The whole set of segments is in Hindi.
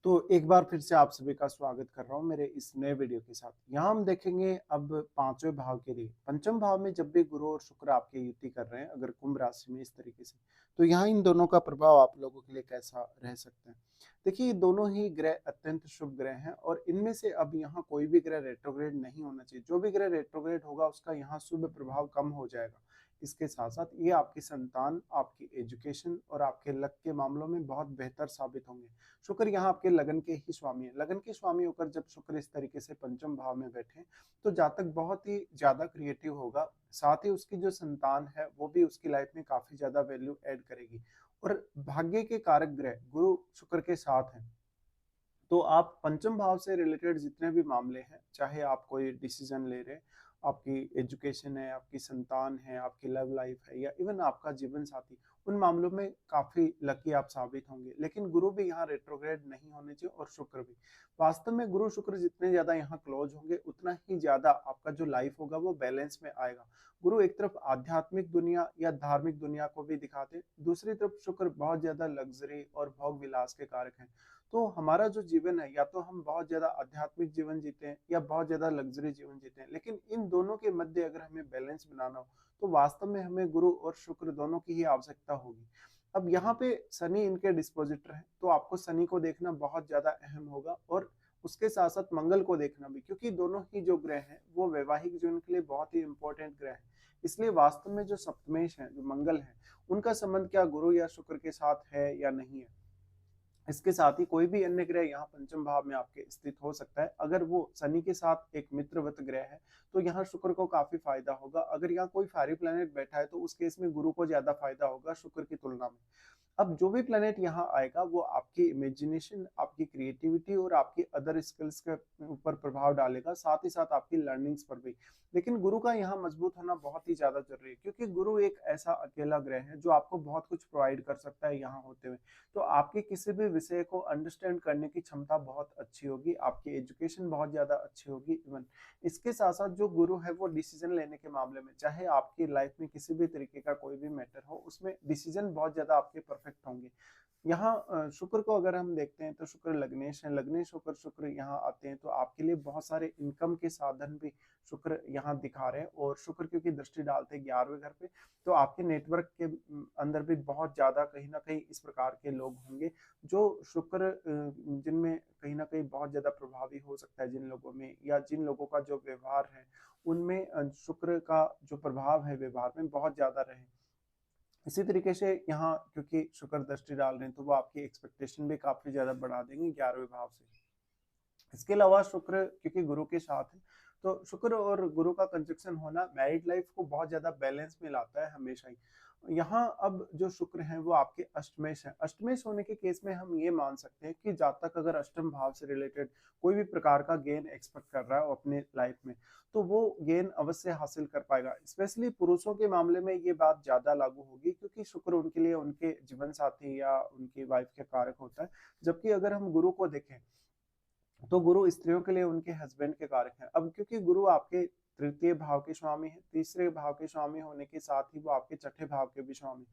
तो एक बार फिर से आप सभी का स्वागत कर रहा हूँ मेरे इस नए वीडियो के साथ। यहाँ हम देखेंगे अब पांचवें भाव के लिए। पंचम भाव में जब भी गुरु और शुक्र आपके युति कर रहे हैं अगर कुंभ राशि में इस तरीके से, तो यहाँ इन दोनों का प्रभाव आप लोगों के लिए कैसा रह सकता है। देखिए दोनों ही ग्रह अत्यंत शुभ ग्रह हैं और इनमें से अब यहाँ कोई भी ग्रह रेट्रोग्रेड नहीं होना चाहिए। जो भी ग्रह रेट्रोग्रेड होगा उसका यहाँ शुभ प्रभाव कम हो जाएगा। इसके साथ साथ ये आपकी संतान, आपकी एजुकेशन और आपके लक के मामलों में बहुत बेहतर साबित होंगे। शुक्र यहाँ आपके लगन के ही स्वामी है। लगन के स्वामी होकर जब शुक्र इस तरीके से पंचम भाव में बैठे तो जातक बहुत ही ज्यादा क्रिएटिव होगा। साथ ही उसकी जो संतान है वो भी उसकी लाइफ में काफी ज्यादा वैल्यू ऐड करेगी। और भाग्य के कारक ग्रह गुरु शुक्र के साथ हैं, तो आप पंचम भाव से रिलेटेड जितने भी मामले हैं, चाहे आप कोई डिसीजन ले रहे, आपकी एजुकेशन है, आपकी संतान है, आपकी लव लाइफ है या इवन आपका जीवन साथी, उन मामलों में काफी लकी आप साबित होंगे। लेकिन गुरु भी यहाँ रेट्रोग्रेड नहीं होने चाहिए और शुक्र भी। वास्तव में गुरु शुक्र जितने ज्यादा यहाँ क्लोज होंगे उतना ही ज्यादा आपका जो लाइफ होगा वो बैलेंस में आएगा। गुरु एक तरफ आध्यात्मिक दुनिया या धार्मिक दुनिया को भी दिखाते, दूसरी तरफ शुक्र बहुत ज्यादा लग्जरी और भोग विलास के कारक हैं। तो हमारा जो जीवन है या तो हम बहुत ज्यादा आध्यात्मिक जीवन जीते हैं या बहुत ज्यादा लग्जरी जीवन जीते हैं, लेकिन इन दोनों के मध्य अगर हमें बैलेंस बनाना हो तो वास्तव में हमें गुरु और शुक्र दोनों की ही आवश्यकता होगी। अब यहाँ पे शनि इनके डिस्पोजिटर है, तो आपको शनि को देखना बहुत ज्यादा अहम होगा और उसके साथ साथ मंगल को देखना भी, क्योंकि दोनों ही जो ग्रह हैं वो वैवाहिक जीवन के लिए बहुत ही इंपॉर्टेंट ग्रह है। इसलिए वास्तव में जो सप्तमेश है, जो मंगल है, उनका संबंध क्या गुरु या शुक्र के साथ है या नहीं है। इसके साथ ही कोई भी अन्य ग्रह यहाँ पंचम भाव में आपके स्थित हो सकता है। अगर वो शनि के साथ एक मित्रवत ग्रह है तो यहाँ शुक्र को काफी फायदा होगा। अगर यहाँ कोई फायरी प्लैनेट बैठा है तो उस केस में गुरु को ज्यादा फायदा होगा शुक्र की तुलना में। अब जो भी प्लैनेट यहाँ आएगा वो आपकी इमेजिनेशन, आपकी क्रिएटिविटी और आपकी अदर स्किल्स के ऊपर प्रभाव डालेगा, साथ ही साथ आपकी लर्निंग्स पर भी। लेकिन गुरु का यहाँ मजबूत होना बहुत ही ज्यादा जरूरी है, क्योंकि गुरु एक ऐसा अकेला ग्रह है जो आपको बहुत कुछ प्रोवाइड कर सकता है यहाँ होते हुए। तो आपकी किसी भी विषय को अंडरस्टैंड करने की क्षमता बहुत अच्छी होगी, आपकी एजुकेशन बहुत ज्यादा अच्छी होगी। इवन इसके साथ साथ जो गुरु है वो डिसीजन लेने के मामले में, चाहे आपकी लाइफ में किसी भी तरीके का कोई भी मैटर हो, उसमें डिसीजन बहुत ज्यादा आपके परफेक्ट होंगे। यहाँ शुक्र को अगर हम देखते हैं तो शुक्र लग्नेश है, लग्नेश होकर शुक्र यहाँ आते हैं तो आपके लिए बहुत सारे इनकम के साधन भी शुक्र यहाँ दिखा रहे हैं। और शुक्र क्योंकि दृष्टि डालते हैं 11वें घर पे, तो आपके नेटवर्क के अंदर भी बहुत ज्यादा कहीं ना कहीं इस प्रकार के लोग होंगे जो शुक्र जिनमें कहीं ना कहीं बहुत ज्यादा प्रभावी हो सकता है। जिन लोगों में या जिन लोगों का जो व्यवहार है उनमें शुक्र का जो प्रभाव है व्यवहार में बहुत ज्यादा रहे। इसी तरीके से यहाँ क्योंकि शुक्र दृष्टि डाल रहे हैं तो वो आपकी एक्सपेक्टेशन भी काफी ज्यादा बढ़ा देंगे 11वें भाव से। इसके अलावा शुक्र क्योंकि गुरु के साथ है, तो शुक्र और गुरु का कंजक्शन होना मैरिड लाइफ को बहुत ज्यादा बैलेंस में लाता है हमेशा ही। यहाँ अब जो शुक्र हैं वो आपके अष्टमेश है। अष्टमेश होने के केस में हम ये मान सकते हैं कि जातक अगर अष्टम भाव से रिलेटेड कोई भी प्रकार का गेन एक्सपेक्ट कर रहा है अपने लाइफ में, तो वो गेन अवश्य हासिल कर पाएगा। स्पेशली पुरुषों के मामले में ये बात ज्यादा लागू होगी, क्योंकि शुक्र उनके लिए उनके जीवन साथी या उनकी वाइफ के कारक होता है। जबकि अगर हम गुरु को देखें तो गुरु स्त्रियों के लिए उनके हस्बैंड के कारक हैं। अब क्योंकि गुरु आपके तृतीय भाव के स्वामी है, तीसरे भाव के स्वामी होने के साथ ही वो आपके छठे भाव के भी स्वामी,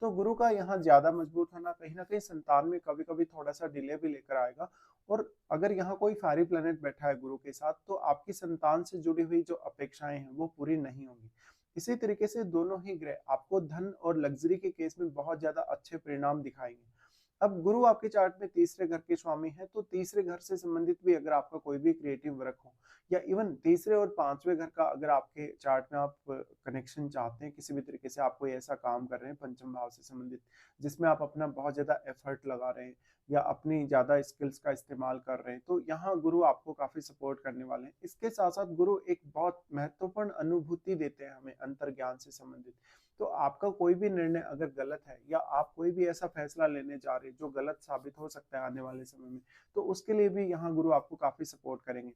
तो गुरु का यहाँ ज्यादा मजबूत होना कहीं ना कहीं संतान में कभी कभी थोड़ा सा डिले भी लेकर आएगा। और अगर यहाँ कोई फायरी प्लेनेट बैठा है गुरु के साथ तो आपकी संतान से जुड़ी हुई जो अपेक्षाएं हैं वो पूरी नहीं होंगी। इसी तरीके से दोनों ही ग्रह आपको धन और लग्जरी के केस में बहुत ज्यादा अच्छे परिणाम दिखाएंगे। अब गुरु आपके चार्ट में तीसरे घर के स्वामी है, तो तीसरे घर से संबंधित भी अगर आपका कोई भी क्रिएटिव वर्क हो या इवन तीसरे और पांचवें घर का अगर आपके चार्ट में आप कनेक्शन चाहते हैं, किसी भी तरीके से आप कोई ऐसा काम कर रहे हैं पंचम भाव से संबंधित जिसमें आप अपना बहुत ज्यादा एफर्ट लगा रहे हैं या अपनी ज्यादा स्किल्स का इस्तेमाल कर रहे हैं, तो यहाँ गुरु आपको काफी सपोर्ट करने वाले हैं। इसके साथ साथ गुरु एक बहुत महत्वपूर्ण अनुभूति देते हैं हमें अंतर्ज्ञान से संबंधित। तो आपका कोई भी निर्णय अगर गलत है या आप कोई भी ऐसा फैसला लेने जा रहे हैं जो गलत साबित हो सकता है आने वाले समय में, तो उसके लिए भी यहाँ गुरु आपको काफी सपोर्ट करेंगे।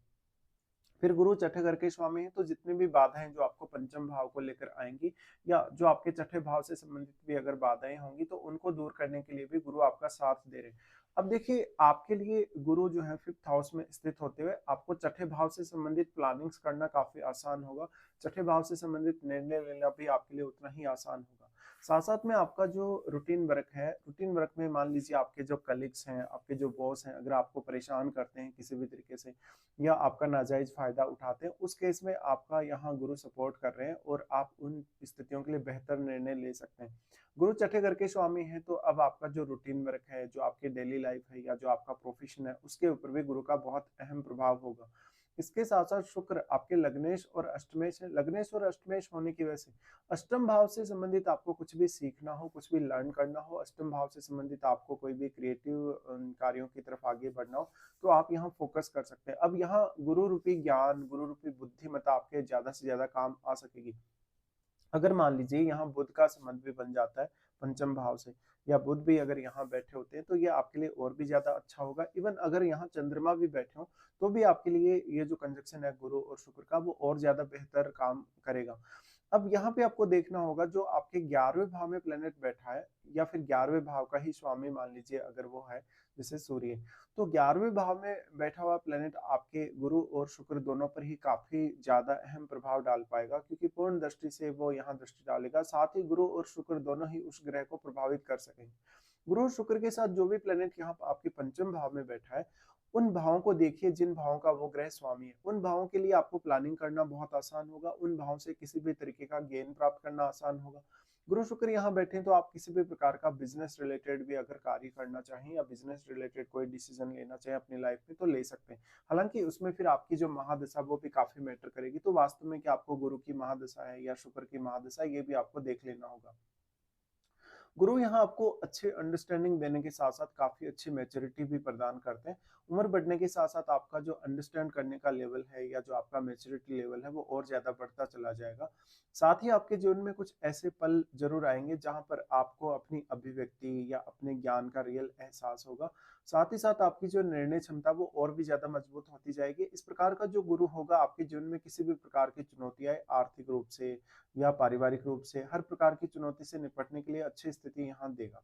फिर गुरु छठे घर के स्वामी हैं, तो जितनी भी बाधाएं जो आपको पंचम भाव को लेकर आएंगी या जो आपके छठे भाव से संबंधित भी अगर बाधाएं होंगी तो उनको दूर करने के लिए भी गुरु आपका साथ दे रहे हैं। अब देखिए आपके लिए गुरु जो है फिफ्थ हाउस में स्थित होते हुए आपको छठे भाव से संबंधित प्लानिंग्स करना काफी आसान होगा। छठे भाव से संबंधित निर्णय लेना भी आपके लिए उतना ही आसान होगा। साथ साथ में आपका जो रूटीन वर्क है, रूटीन वर्क में मान लीजिए आपके जो कलीग्स हैं, आपके जो बॉस हैं, अगर आपको परेशान करते हैं किसी भी तरीके से या आपका नाजायज फायदा उठाते हैं, उस केस में आपका यहाँ गुरु सपोर्ट कर रहे हैं और आप उन स्थितियों के लिए बेहतर निर्णय ले सकते हैं। गुरु छठे घर के स्वामी हैं, तो अब आपका जो रूटीन वर्क है, जो आपकी डेली लाइफ है या जो आपका प्रोफेशन है, उसके ऊपर भी गुरु का बहुत अहम प्रभाव होगा। इसके साथ साथ शुक्र आपके लग्नेश और अष्टमेश है। लग्नेश और अष्टमेश होने की वजह से अष्टम भाव से संबंधित आपको कुछ भी सीखना हो, कुछ भी लर्न करना हो, अष्टम भाव से संबंधित आपको कोई भी क्रिएटिव कार्यों की तरफ आगे बढ़ना हो, तो आप यहाँ फोकस कर सकते हैं। अब यहाँ गुरु रूपी ज्ञान, गुरु रूपी बुद्धिमत्ता आपके ज्यादा से ज्यादा काम आ सकेगी। अगर मान लीजिए यहाँ बुध का संबंध भी बन जाता है पंचम भाव से, या बुध भी अगर यहाँ बैठे होते हैं, तो ये आपके लिए और भी ज्यादा अच्छा होगा। इवन अगर यहाँ चंद्रमा भी बैठे हो तो भी आपके लिए ये जो कंजक्शन है गुरु और शुक्र का, वो और ज्यादा बेहतर काम करेगा। अब यहाँ पे आपको देखना होगा, जो आपके 11वें भाव में प्लेनेट बैठा है या फिर 11वें भाव का ही स्वामी मान लीजिए अगर वो है, जैसे सूर्य, तो 11वें भाव में बैठा हुआ प्लेनेट आपके गुरु और शुक्र दोनों पर ही काफी ज्यादा अहम प्रभाव डाल पाएगा, क्योंकि पूर्ण दृष्टि से वो यहाँ दृष्टि डालेगा। साथ ही गुरु और शुक्र दोनों ही उस ग्रह को प्रभावित कर सकेंगे। गुरु और शुक्र के साथ जो भी प्लेनेट यहाँ आपके पंचम भाव में बैठा है, उन भावों को देखिए जिन भावों का वो ग्रह स्वामी है। उन भावों के लिए आपको प्लानिंग करना बहुत आसान होगा, उन भावों से किसी भी तरीके का गेन प्राप्त करना आसान होगा। गुरु शुक्र यहाँ बैठे हैं, तो आप किसी भी प्रकार का बिजनेस रिलेटेड भी अगर कार्य करना चाहें या बिजनेस रिलेटेड कोई डिसीजन लेना चाहें अपनी लाइफ में, तो ले सकते हैं। हालांकि उसमें फिर आपकी जो महादशा वो भी काफी मैटर करेगी, तो वास्तव में क्या आपको गुरु की महादशा है या शुक्र की महादशा, ये भी आपको देख लेना होगा। गुरु यहाँ आपको अच्छे अंडरस्टैंडिंग देने के साथ साथ काफी अच्छी मैच्योरिटी भी प्रदान करते हैं। उम्र बढ़ने के साथ साथ आपका जो अंडरस्टैंड करने का लेवल है या जो आपका मैच्योरिटी लेवल है वो और ज्यादा बढ़ता चला जाएगा। साथ ही आपके जीवन में कुछ ऐसे पल जरूर आएंगे जहां पर आपको अपनी अभिव्यक्ति या अपने ज्ञान का रियल एहसास होगा। साथ ही साथ आपकी जो निर्णय क्षमता वो और भी ज्यादा मजबूत होती जाएगी। इस प्रकार का जो गुरु होगा आपके जीवन में किसी भी प्रकार की चुनौती आए, आर्थिक रूप से या पारिवारिक रूप से, हर प्रकार की चुनौती से निपटने के लिए अच्छी स्थिति यहाँ देगा।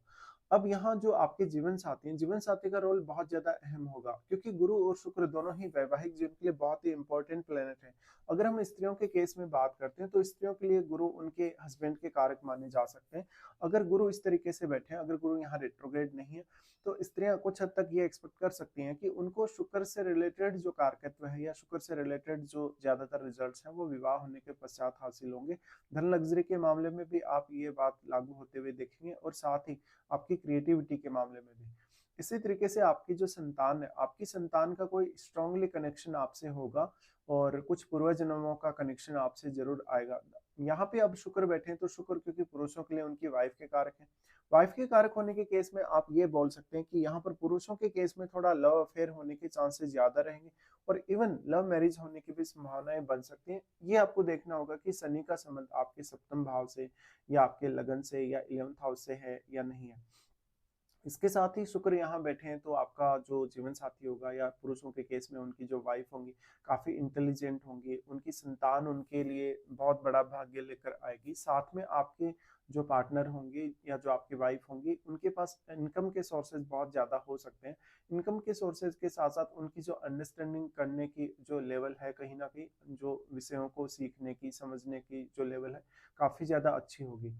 अब यहाँ जो आपके जीवन साथी हैं, जीवन साथी का रोल बहुत ज्यादा अहम होगा, क्योंकि गुरु और शुक्र दोनों ही वैवाहिक जीवन के लिए बहुत ही इंपॉर्टेंट प्लेनेट है। अगर हम स्त्रियों के केस में बात करते हैं, तो स्त्रियों के लिए गुरु उनके हस्बैंड के कारक माने जा सकते हैं। अगर गुरु इस तरीके से बैठे हैं, अगर गुरु यहाँ रेट्रोग्रेड नहीं है, तो स्त्रियां कुछ हद तक ये एक्सपेक्ट कर सकती हैं कि उनको शुक्र से रिलेटेड जो कारकत्व है या शुक्र से रिलेटेड जो ज्यादातर रिजल्ट्स हैं वो विवाह होने के पश्चात हासिल होंगे। धन लग्जरी के मामले में भी आप ये बात लागू होते हुए देखेंगे, और साथ ही आपकी क्रिएटिविटी के मामले में भी। इसी तरीके से आपकी जो संतान है, आपकी संतान का कोई स्ट्रांगली कनेक्शन आपसे होगा, और कुछ पूर्व जन्मों का कनेक्शन आपसे जरूर आएगा। यहाँ पे अब शुक्र बैठे हैं, तो शुक्र क्योंकि पुरुषों के लिए उनकी वाइफ के कारक हैं। वाइफ के कारक होने के केस में आप ये बोल सकते हैं कि यहाँ पर पुरुषों के केस में थोड़ा लव अफेयर होने के चांसेस ज्यादा रहेंगे, और इवन लव मैरिज होने की भी संभावनाएं बन सकती हैं। ये आपको देखना होगा कि शनि का संबंध आपके सप्तम भाव से या आपके लगन से या 11th हाउस से है या नहीं है। इसके साथ ही शुक्र यहाँ बैठे हैं, तो आपका जो जीवन साथी होगा या पुरुषों के केस में उनकी जो वाइफ होंगी काफी इंटेलिजेंट होंगी, उनकी संतान उनके लिए बहुत बड़ा भाग्य लेकर आएगी। साथ में आपके जो पार्टनर होंगे या जो आपकी वाइफ होंगी, उनके पास इनकम के सोर्सेज बहुत ज्यादा हो सकते हैं। इनकम के सोर्सेज के साथ साथ उनकी जो अंडरस्टैंडिंग करने की जो लेवल है, कहीं ना कहीं जो विषयों को सीखने की, समझने की जो लेवल है, काफी ज्यादा अच्छी होगी।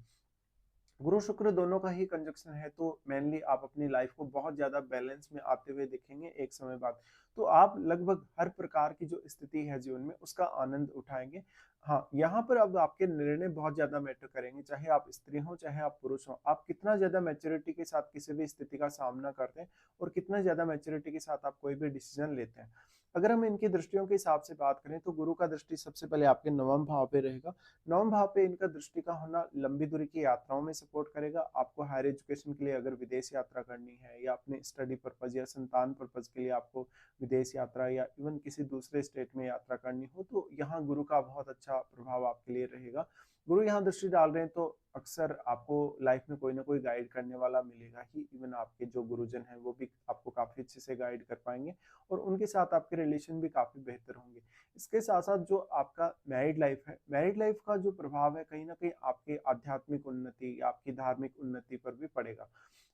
गुरु शुक्र दोनों का ही कंजक्शन है, तो मेनली आप अपनी लाइफ को बहुत ज्यादा बैलेंस में आते हुए देखेंगे एक समय बाद। तो आप लगभग हर प्रकार की जो स्थिति है जीवन में उसका आनंद उठाएंगे। हाँ, यहाँ पर अब आपके निर्णय बहुत ज्यादा मैटर करेंगे, चाहे आप स्त्री हो चाहे आप पुरुष हो। आप कितना ज्यादा मैच्योरिटी के साथ किसी भी स्थिति का सामना करते हैं, और कितना ज्यादा मैच्योरिटी के साथ आप कोई भी डिसीजन लेते हैं। अगर हम इनकी दृष्टियों के हिसाब से बात करें, तो गुरु का दृष्टि सबसे पहले आपके नवम भाव पे रहेगा। नवम भाव पे इनका दृष्टि का होना लंबी दूरी की यात्राओं में सपोर्ट करेगा। आपको हायर एजुकेशन के लिए अगर विदेश यात्रा करनी है, या अपने स्टडी पर्पज या संतान पर्पज के लिए आपको विदेश यात्रा या इवन किसी दूसरे स्टेट में यात्रा करनी हो, तो यहाँ गुरु का बहुत अच्छा प्रभाव आपके लिए रहेगा। गुरु यहाँ दृष्टि डाल रहे हैं, तो अक्सर आपको लाइफ में कोई ना कोई गाइड करने वाला मिलेगा ही। इवन आपके जो गुरुजन हैं वो भी आपको काफी अच्छे से गाइड कर पाएंगे, और उनके साथ आपके रिलेशन भी काफी बेहतर होंगे। इसके साथ साथ जो आपका मैरिड लाइफ है, मैरिड लाइफ का जो प्रभाव है कहीं ना कहीं आपके आध्यात्मिक उन्नति या आपकी धार्मिक उन्नति पर भी पड़ेगा।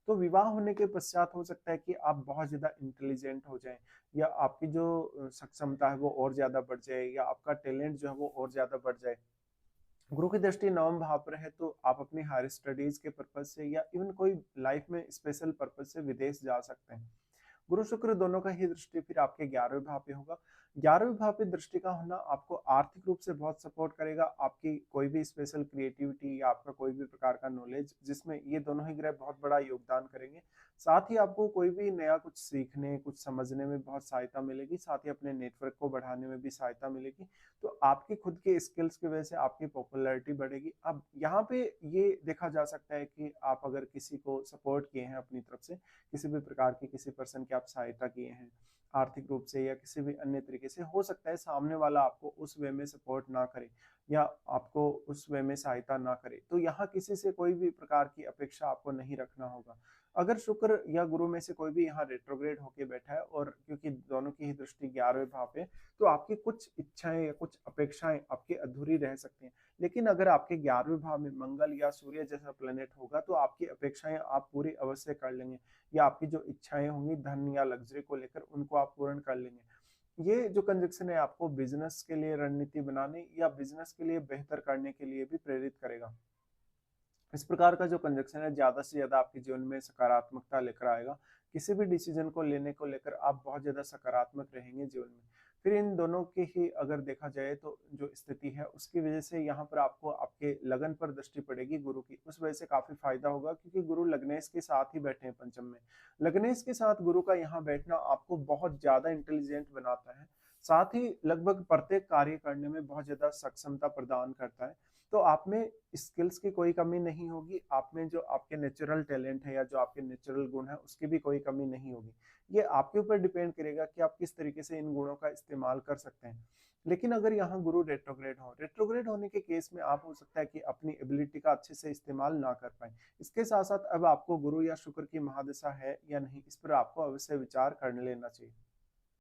तो विवाह होने के पश्चात हो सकता है कि आप बहुत ज्यादा इंटेलिजेंट हो जाएं, या आपकी जो सक्षमता है वो और ज्यादा बढ़ जाए, या आपका टैलेंट जो है वो और ज्यादा बढ़ जाए, गुरु की दृष्टि नवम भाव पर है तो आप अपनी हायर स्टडीज के पर्पज से या इवन कोई लाइफ में स्पेशल पर्पज से विदेश जा सकते हैं। गुरु शुक्र दोनों का ही दृष्टि फिर आपके 11वें भाव पे होगा। 11वें भाव पे दृष्टि का होना आपको आर्थिक रूप से बहुत सपोर्ट करेगा। आपकी कोई भी स्पेशल क्रिएटिविटी या आपका कोई भी प्रकार का नॉलेज, जिसमें ये दोनों ही ग्रह बहुत बड़ा योगदान करेंगे। साथ ही आपको कोई भी नया कुछ सीखने, कुछ समझने में बहुत सहायता मिलेगी। साथ ही अपने नेटवर्क को बढ़ाने में भी सहायता मिलेगी। तो आपकी खुद के स्किल्स की वजह से आपकी पॉपुलैरिटी बढ़ेगी। अब यहाँ पे ये देखा जा सकता है कि आप अगर किसी को सपोर्ट किए हैं अपनी तरफ से, किसी भी प्रकार की किसी पर्सन की आप सहायता किए हैं आर्थिक रूप से या किसी भी अन्य तरीके से, हो सकता है सामने वाला आपको उस वे में सपोर्ट ना करे या आपको उस वे में सहायता ना करे, तो यहाँ किसी से कोई भी प्रकार की अपेक्षा आपको नहीं रखना होगा। अगर शुक्र या गुरु में से कोई भी यहाँ रेट्रोग्रेड होके बैठा है, और क्योंकि दोनों की ही दृष्टि 11वें भाव पे, तो आपकी कुछ इच्छाएं या कुछ अपेक्षाएं आपकी अधूरी रह सकती हैं। लेकिन अगर आपके 11वें भाव में मंगल या सूर्य जैसा प्लेनेट होगा तो आपकी अपेक्षाएं आप पूरी अवश्य कर लेंगे, या आपकी जो इच्छाएं होंगी धन या लग्जरी को लेकर, उनको आप पूर्ण कर लेंगे। ये जो कंजक्शन है आपको बिजनेस के लिए रणनीति बनाने या बिजनेस के लिए बेहतर करने के लिए भी प्रेरित करेगा। इस प्रकार का जो कंजक्शन है ज्यादा से ज्यादा आपके जीवन में सकारात्मकता लेकर आएगा। किसी भी डिसीजन को लेने को लेकर आप बहुत ज्यादा सकारात्मक रहेंगे जीवन में। फिर इन दोनों की ही अगर देखा जाए तो जो स्थिति है उसकी वजह से यहाँ पर आपको आपके लगन पर दृष्टि पड़ेगी गुरु की, उस वजह से काफी फायदा होगा, क्योंकि गुरु लग्नेश के साथ ही बैठे हैं पंचम में। लग्नेश के साथ गुरु का यहाँ बैठना आपको बहुत ज्यादा इंटेलिजेंट बनाता है। साथ ही लगभग प्रत्येक कार्य करने में बहुत ज्यादा सक्षमता प्रदान करता है। तो आप में स्किल्स की कोई कमी नहीं होगी। आप में जो आपके नेचुरल टैलेंट है या जो आपके नेचुरल गुण है उसकी भी कोई कमी नहीं होगी। ये आपके ऊपर डिपेंड करेगा कि आप किस तरीके से इन गुणों का इस्तेमाल कर सकते हैं। लेकिन अगर यहाँ गुरु रेट्रोग्रेड होने के केस में आप हो सकता है कि अपनी एबिलिटी का अच्छे से इस्तेमाल ना कर पाए। इसके साथ साथ अब आपको गुरु या शुक्र की महादशा है या नहीं, इस पर आपको अवश्य विचार कर लेना चाहिए।